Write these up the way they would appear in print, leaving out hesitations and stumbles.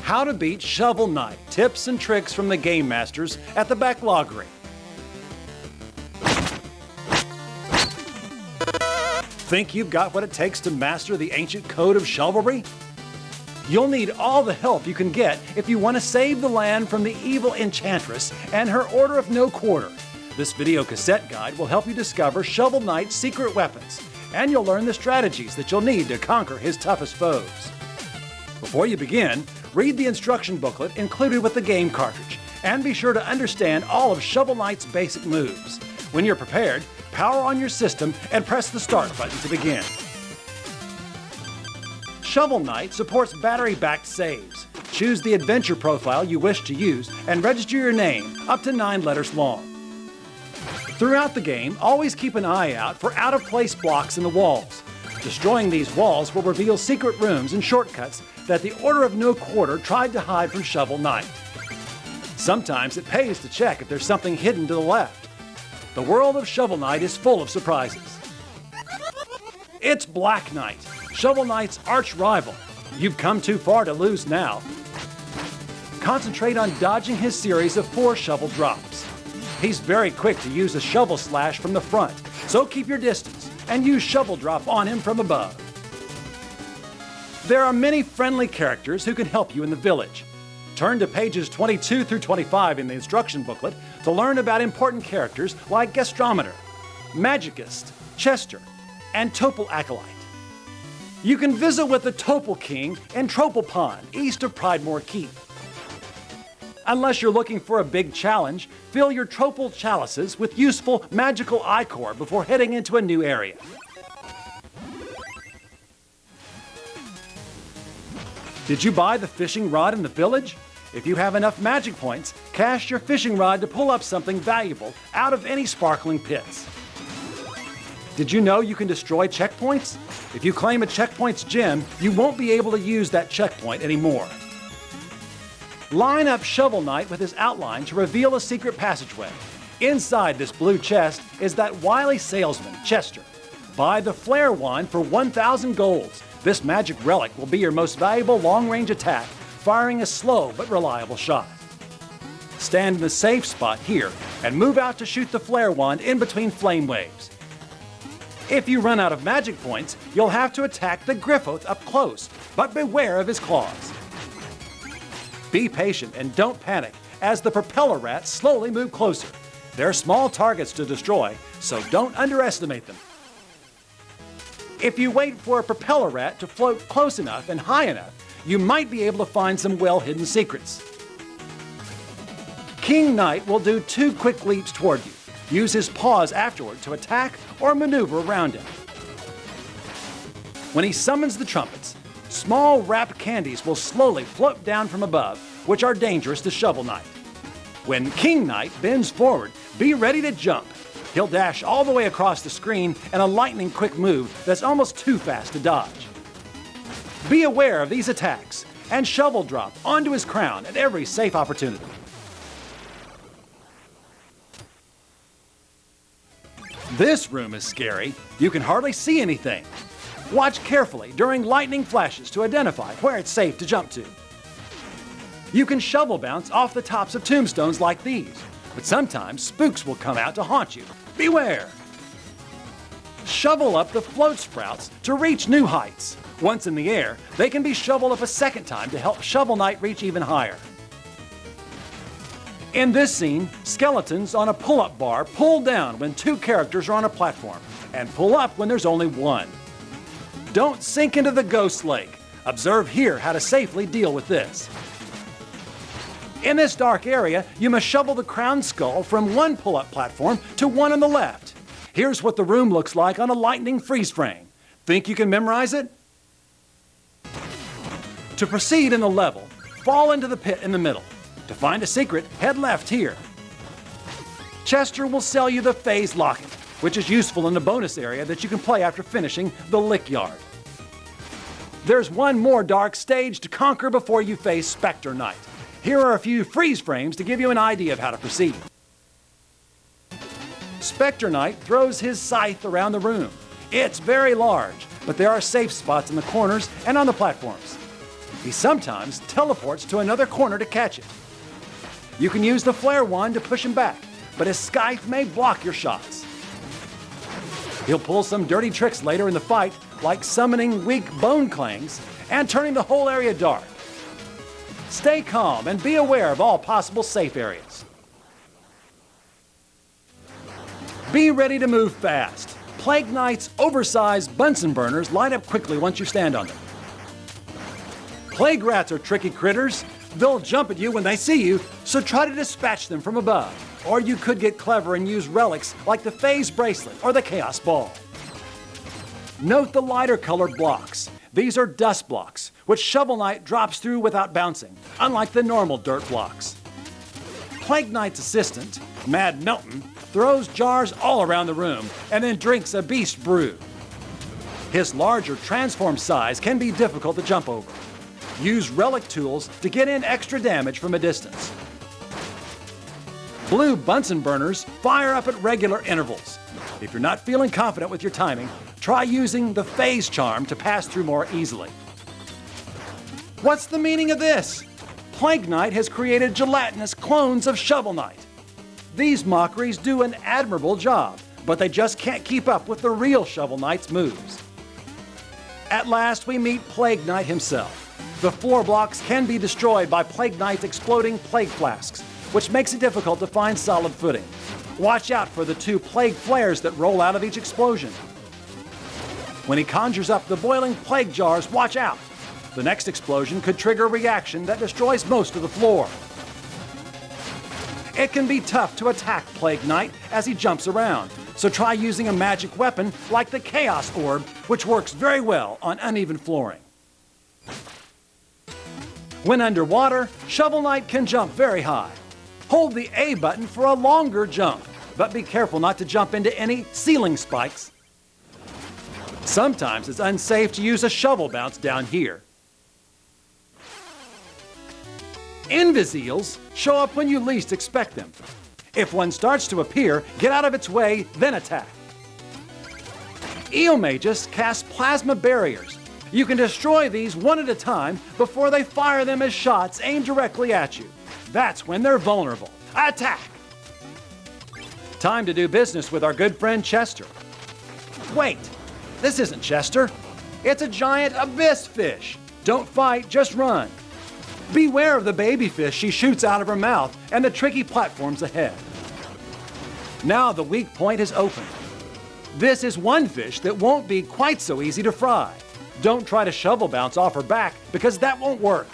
How to beat Shovel Knight. Tips and tricks from the Game Masters at the Backloggery. Think you've got what it takes to master the ancient code of chivalry? You'll need all the help you can get if you want to save the land from the evil Enchantress and her Order of No Quarter. This video cassette guide will help you discover Shovel Knight's secret weapons, and you'll learn the strategies that you'll need to conquer his toughest foes. Before you begin, read the instruction booklet included with the game cartridge, and be sure to understand all of Shovel Knight's basic moves. When you're prepared, power on your system and press the start button to begin. Shovel Knight supports battery-backed saves. Choose the adventure profile you wish to use and register your name, up to 9 letters long. Throughout the game, always keep an eye out for out-of-place blocks in the walls. Destroying these walls will reveal secret rooms and shortcuts that the Order of No Quarter tried to hide from Shovel Knight. Sometimes it pays to check if there's something hidden to the left. The world of Shovel Knight is full of surprises. It's Black Knight, Shovel Knight's arch-rival. You've come too far to lose now. Concentrate on dodging his series of 4 shovel drops. He's very quick to use a shovel slash from the front, so keep your distance and use shovel drop on him from above. There are many friendly characters who can help you in the village. Turn to pages 22 through 25 in the instruction booklet to learn about important characters like Gastrometer, Magicist, Chester, and Topal Acolyte. You can visit with the Topal King in Tropal Pond, east of Pridemore Keep. Unless you're looking for a big challenge, fill your Tropal chalices with useful magical ichor before heading into a new area. Did you buy the fishing rod in the village? If you have enough magic points, cast your fishing rod to pull up something valuable out of any sparkling pits. Did you know you can destroy checkpoints? If you claim a checkpoint's gem, you won't be able to use that checkpoint anymore. Line up Shovel Knight with his outline to reveal a secret passageway. Inside this blue chest is that wily salesman, Chester. Buy the Flare Wand for 1,000 golds. This magic relic will be your most valuable long-range attack, firing a slow but reliable shot. Stand in the safe spot here and move out to shoot the Flare Wand in between flame waves. If you run out of magic points, you'll have to attack the Griffoth up close, but beware of his claws. Be patient and don't panic as the propeller rats slowly move closer. They're small targets to destroy, so don't underestimate them. If you wait for a propeller rat to float close enough and high enough, you might be able to find some well-hidden secrets. King Knight will do 2 quick leaps toward you. Use his paws afterward to attack or maneuver around him. When he summons the trumpets, small wrapped candies will slowly float down from above, which are dangerous to Shovel Knight. When King Knight bends forward, be ready to jump. He'll dash all the way across the screen in a lightning quick move that's almost too fast to dodge. Be aware of these attacks and shovel drop onto his crown at every safe opportunity. This room is scary. You can hardly see anything. Watch carefully during lightning flashes to identify where it's safe to jump to. You can shovel bounce off the tops of tombstones like these, but sometimes spooks will come out to haunt you. Beware! Shovel up the float sprouts to reach new heights. Once in the air, they can be shoveled up a second time to help Shovel Knight reach even higher. In this scene, skeletons on a pull-up bar pull down when 2 characters are on a platform, and pull up when there's only 1. Don't sink into the ghost lake. Observe here how to safely deal with this. In this dark area, you must shovel the crown skull from 1 pull-up platform to 1 on the left. Here's what the room looks like on a lightning freeze frame. Think you can memorize it? To proceed in the level, fall into the pit in the middle. To find a secret, head left here. Chester will sell you the Phase Locket, which is useful in the bonus area that you can play after finishing the Lick Yard. There's 1 more dark stage to conquer before you face Spectre Knight. Here are a few freeze frames to give you an idea of how to proceed. Spectre Knight throws his scythe around the room. It's very large, but there are safe spots in the corners and on the platforms. He sometimes teleports to another corner to catch it. You can use the flare wand to push him back, but his scythe may block your shots. He'll pull some dirty tricks later in the fight, like summoning weak bone clangs and turning the whole area dark. Stay calm and be aware of all possible safe areas. Be ready to move fast. Plague Knight's oversized Bunsen burners light up quickly once you stand on them. Plague rats are tricky critters. They'll jump at you when they see you, so try to dispatch them from above. Or you could get clever and use relics like the Phase Bracelet or the Chaos Ball. Note the lighter colored blocks. These are dust blocks, which Shovel Knight drops through without bouncing, unlike the normal dirt blocks. Plague Knight's assistant, Mad Milton, throws jars all around the room and then drinks a beast brew. His larger transform size can be difficult to jump over. Use relic tools to get in extra damage from a distance. Blue Bunsen burners fire up at regular intervals. If you're not feeling confident with your timing, try using the phase charm to pass through more easily. What's the meaning of this? Plague Knight has created gelatinous clones of Shovel Knight. These mockeries do an admirable job, but they just can't keep up with the real Shovel Knight's moves. At last, we meet Plague Knight himself. The floor blocks can be destroyed by Plague Knight's exploding plague flasks, which makes it difficult to find solid footing. Watch out for the 2 plague flares that roll out of each explosion. When he conjures up the boiling plague jars, watch out! The next explosion could trigger a reaction that destroys most of the floor. It can be tough to attack Plague Knight as he jumps around, so try using a magic weapon like the Chaos Orb, which works very well on uneven flooring. When underwater, Shovel Knight can jump very high. Hold the A button for a longer jump, but be careful not to jump into any ceiling spikes. Sometimes it's unsafe to use a shovel bounce down here. Invis-eels show up when you least expect them. If one starts to appear, get out of its way, then attack. Eel mages cast plasma barriers. You can destroy these one at a time before they fire them as shots aimed directly at you. That's when they're vulnerable. Attack! Time to do business with our good friend Chester. Wait, this isn't Chester. It's a giant abyss fish. Don't fight, just run. Beware of the baby fish she shoots out of her mouth and the tricky platforms ahead. Now the weak point is open. This is one fish that won't be quite so easy to fry. Don't try to shovel bounce off her back because that won't work.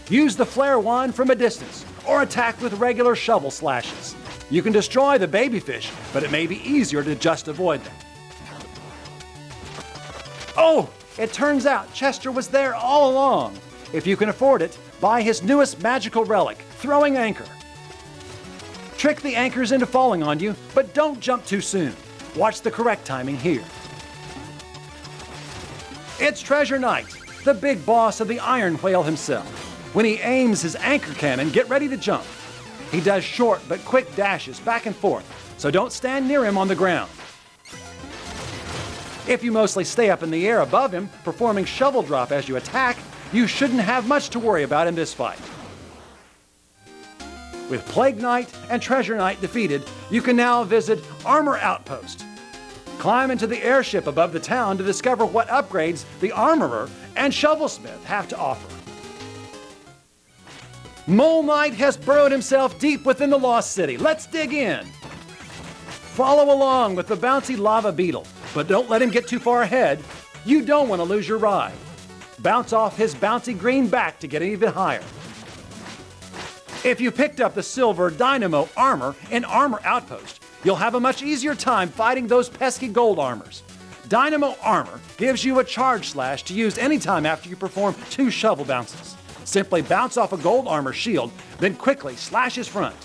Use the flare wand from a distance or attack with regular shovel slashes. You can destroy the baby fish, but it may be easier to just avoid them. Oh, it turns out Chester was there all along. If you can afford it, buy his newest magical relic, Throwing Anchor. Trick the anchors into falling on you, but don't jump too soon. Watch the correct timing here. It's Treasure Knight, the big boss of the Iron Whale himself. When he aims his anchor cannon, get ready to jump. He does short but quick dashes back and forth, so don't stand near him on the ground. If you mostly stay up in the air above him, performing shovel drop as you attack, you shouldn't have much to worry about in this fight. With Plague Knight and Treasure Knight defeated, you can now visit Armor Outpost. Climb into the airship above the town to discover what upgrades the Armorer and Shovelsmith have to offer. Mole Knight has burrowed himself deep within the Lost City. Let's dig in. Follow along with the bouncy lava beetle, but don't let him get too far ahead. You don't want to lose your ride. Bounce off his bouncy green back to get even higher. If you picked up the silver dynamo armor in Armor Outpost, you'll have a much easier time fighting those pesky gold armors. Dynamo armor gives you a charge slash to use anytime after you perform 2 shovel bounces. Simply bounce off a gold armor shield, then quickly slash his front.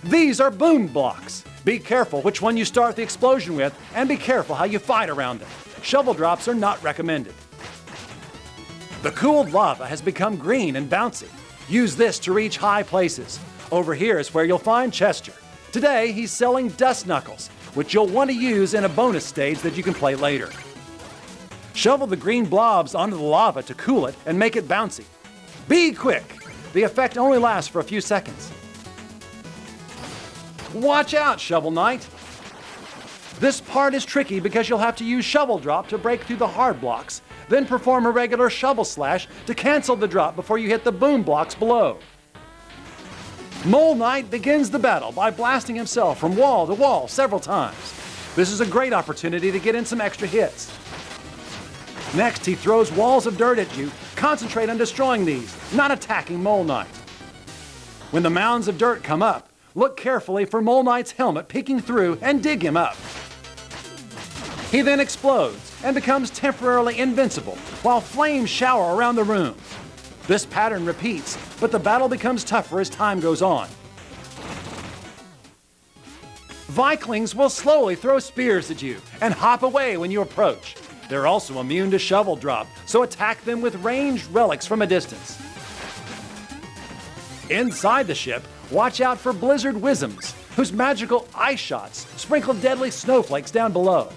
These are boom blocks. Be careful which one you start the explosion with, and be careful how you fight around them. Shovel drops are not recommended. The cooled lava has become green and bouncy. Use this to reach high places. Over here is where you'll find Chester. Today, he's selling Dust Knuckles, which you'll want to use in a bonus stage that you can play later. Shovel the green blobs onto the lava to cool it and make it bouncy. Be quick! The effect only lasts for a few seconds. Watch out, Shovel Knight! This part is tricky because you'll have to use Shovel Drop to break through the hard blocks, then perform a regular Shovel Slash to cancel the drop before you hit the boom blocks below. Mole Knight begins the battle by blasting himself from wall to wall several times. This is a great opportunity to get in some extra hits. Next, he throws walls of dirt at you. Concentrate on destroying these, not attacking Mole Knight. When the mounds of dirt come up, look carefully for Mole Knight's helmet peeking through and dig him up. He then explodes and becomes temporarily invincible while flames shower around the room. This pattern repeats, but the battle becomes tougher as time goes on. Viklings will slowly throw spears at you and hop away when you approach. They're also immune to Shovel Drop, so attack them with ranged relics from a distance. Inside the ship, watch out for Blizzard Wisms, whose magical ice shots sprinkle deadly snowflakes down below.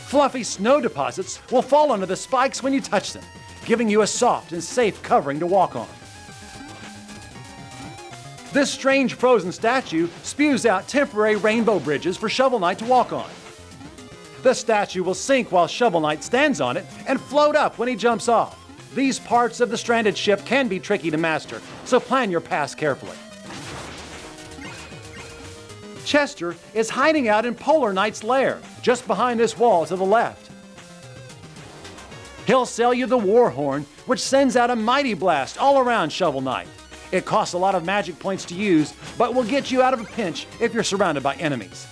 Fluffy snow deposits will fall onto the spikes when you touch them, giving you a soft and safe covering to walk on. This strange frozen statue spews out temporary rainbow bridges for Shovel Knight to walk on. The statue will sink while Shovel Knight stands on it and float up when he jumps off. These parts of the stranded ship can be tricky to master, so plan your pass carefully. Chester is hiding out in Propeller Knight's lair, just behind this wall to the left. He'll sell you the War Horn, which sends out a mighty blast all around Shovel Knight. It costs a lot of magic points to use, but will get you out of a pinch if you're surrounded by enemies.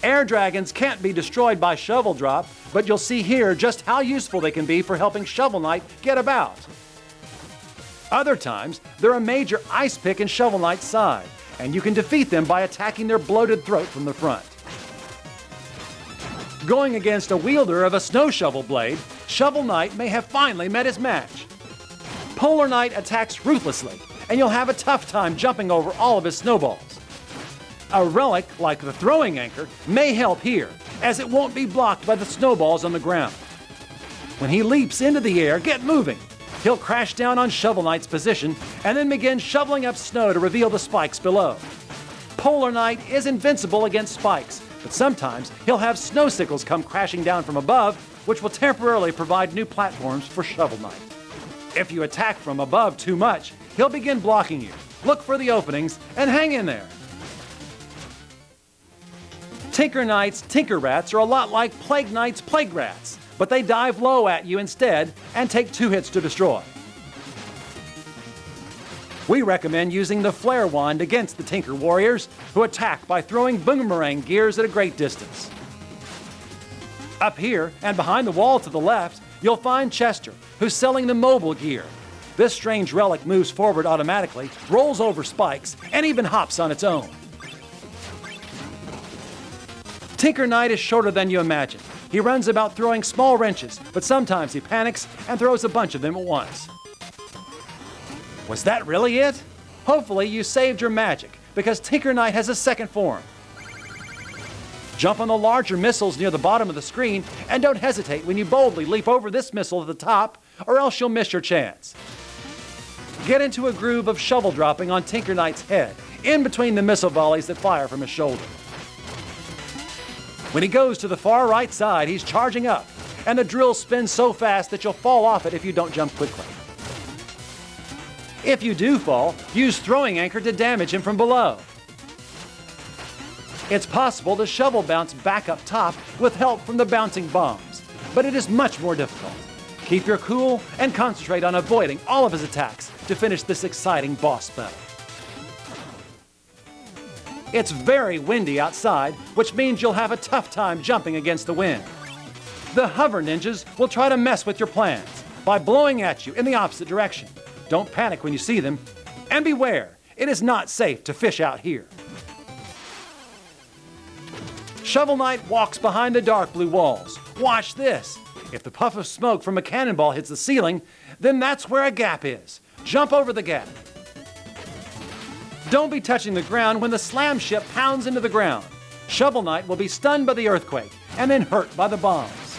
Air dragons can't be destroyed by Shovel Drop, but you'll see here just how useful they can be for helping Shovel Knight get about. Other times, they're a major ice pick in Shovel Knight's side, and you can defeat them by attacking their bloated throat from the front. Going against a wielder of a snow shovel blade, Shovel Knight may have finally met his match. Propeller Knight attacks ruthlessly, and you'll have a tough time jumping over all of his snowballs. A relic like the throwing anchor may help here, as it won't be blocked by the snowballs on the ground. When he leaps into the air, get moving. He'll crash down on Shovel Knight's position and then begin shoveling up snow to reveal the spikes below. Propeller Knight is invincible against spikes, but sometimes he'll have snow sickles come crashing down from above, which will temporarily provide new platforms for Shovel Knight. If you attack from above too much, he'll begin blocking you. Look for the openings and hang in there. Tinker Knight's Tinker Rats are a lot like Plague Knight's Plague Rats, but they dive low at you instead and take 2 hits to destroy. We recommend using the Flare Wand against the Tinker Warriors, who attack by throwing boomerang gears at a great distance. Up here and behind the wall to the left, you'll find Chester, who's selling the mobile gear. This strange relic moves forward automatically, rolls over spikes, and even hops on its own. Tinker Knight is shorter than you imagine. He runs about throwing small wrenches, but sometimes he panics and throws a bunch of them at once. Was that really it? Hopefully you saved your magic, because Tinker Knight has a second form. Jump on the larger missiles near the bottom of the screen, and don't hesitate when you boldly leap over this missile at the top, or else you'll miss your chance. Get into a groove of shovel dropping on Tinker Knight's head, in between the missile volleys that fire from his shoulder. When he goes to the far right side, he's charging up, and the drill spins so fast that you'll fall off it if you don't jump quickly. If you do fall, use throwing anchor to damage him from below. It's possible to shovel bounce back up top with help from the bouncing bombs, but it is much more difficult. Keep your cool and concentrate on avoiding all of his attacks to finish this exciting boss battle. It's very windy outside, which means you'll have a tough time jumping against the wind. The hover ninjas will try to mess with your plans by blowing at you in the opposite direction. Don't panic when you see them, and beware, it is not safe to fish out here. Shovel Knight walks behind the dark blue walls. Watch this. If the puff of smoke from a cannonball hits the ceiling, then that's where a gap is. Jump over the gap. Don't be touching the ground when the slam ship pounds into the ground. Shovel Knight will be stunned by the earthquake and then hurt by the bombs.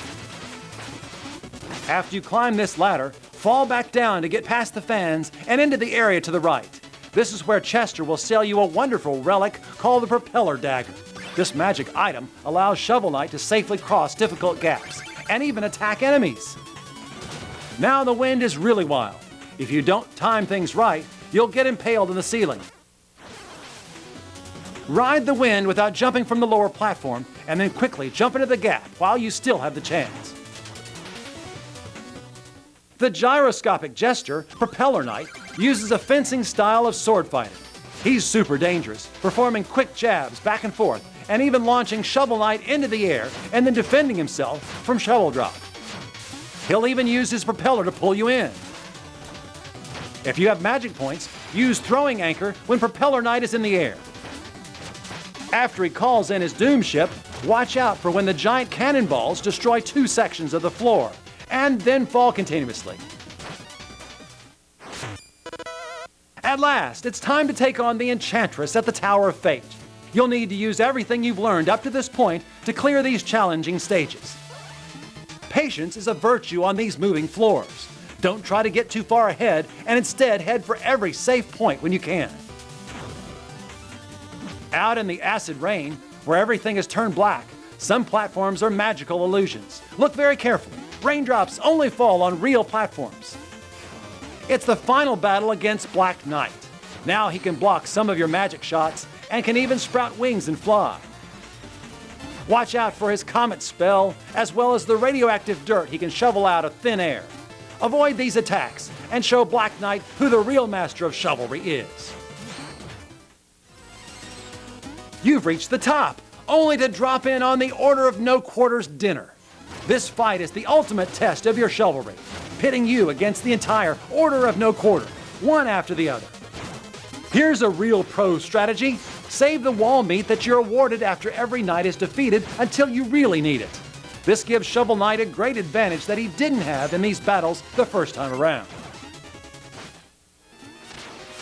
After you climb this ladder, fall back down to get past the fans and into the area to the right. This is where Chester will sell you a wonderful relic called the Propeller Dagger. This magic item allows Shovel Knight to safely cross difficult gaps and even attack enemies. Now the wind is really wild. If you don't time things right, you'll get impaled in the ceiling. Ride the wind without jumping from the lower platform and then quickly jump into the gap while you still have the chance. The gyroscopic jester, Propeller Knight, uses a fencing style of sword fighting. He's super dangerous, performing quick jabs back and forth and even launching Shovel Knight into the air and then defending himself from shovel drop. He'll even use his propeller to pull you in. If you have magic points, use Throwing Anchor when Propeller Knight is in the air. After he calls in his Doom Ship, watch out for when the giant cannonballs destroy 2 sections of the floor and then fall continuously. At last, it's time to take on the Enchantress at the Tower of Fate. You'll need to use everything you've learned up to this point to clear these challenging stages. Patience is a virtue on these moving floors. Don't try to get too far ahead and instead head for every safe point when you can. Out in the acid rain, where everything is turned black, some platforms are magical illusions. Look very carefully. Raindrops only fall on real platforms. It's the final battle against Black Knight. Now he can block some of your magic shots and can even sprout wings and fly. Watch out for his comet spell, as well as the radioactive dirt he can shovel out of thin air. Avoid these attacks and show Black Knight who the real master of chivalry is. You've reached the top, only to drop in on the Order of No Quarters dinner. This fight is the ultimate test of your chivalry, pitting you against the entire Order of No Quarter, one after the other. Here's a real pro strategy. Save the wall meat that you're awarded after every knight is defeated until you really need it. This gives Shovel Knight a great advantage that he didn't have in these battles the first time around.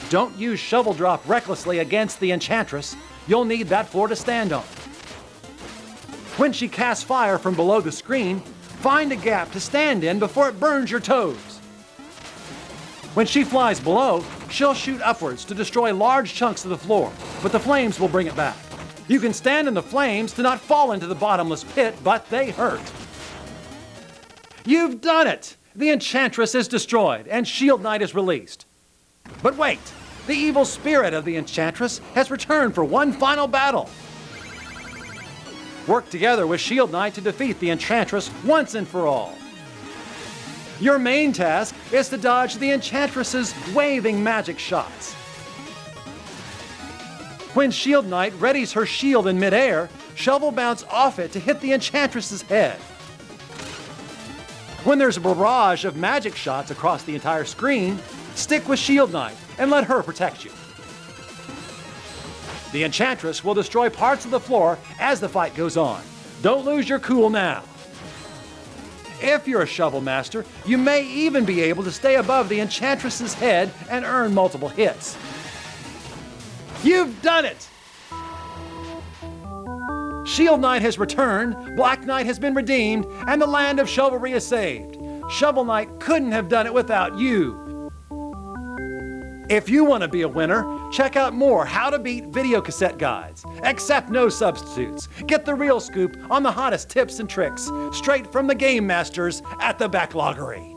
Don't use shovel drop recklessly against the Enchantress. You'll need that floor to stand on. When she casts fire from below the screen, find a gap to stand in before it burns your toes. When she flies below, she'll shoot upwards to destroy large chunks of the floor, but the flames will bring it back. You can stand in the flames to not fall into the bottomless pit, but they hurt. You've done it! The Enchantress is destroyed and Shield Knight is released. But wait! The evil spirit of the Enchantress has returned for one final battle. Work together with Shield Knight to defeat the Enchantress once and for all. Your main task is to dodge the Enchantress's waving magic shots. When Shield Knight readies her shield in midair, shovel bounce off it to hit the Enchantress's head. When there's a barrage of magic shots across the entire screen, stick with Shield Knight and let her protect you. The Enchantress will destroy parts of the floor as the fight goes on. Don't lose your cool now. If you're a shovel master, you may even be able to stay above the Enchantress's head and earn multiple hits. You've done it! Shield Knight has returned, Black Knight has been redeemed, and the land of chivalry is saved. Shovel Knight couldn't have done it without you. If you want to be a winner, check out more How to Beat video cassette guides. Accept no substitutes. Get the real scoop on the hottest tips and tricks, straight from the game masters at the Backloggery.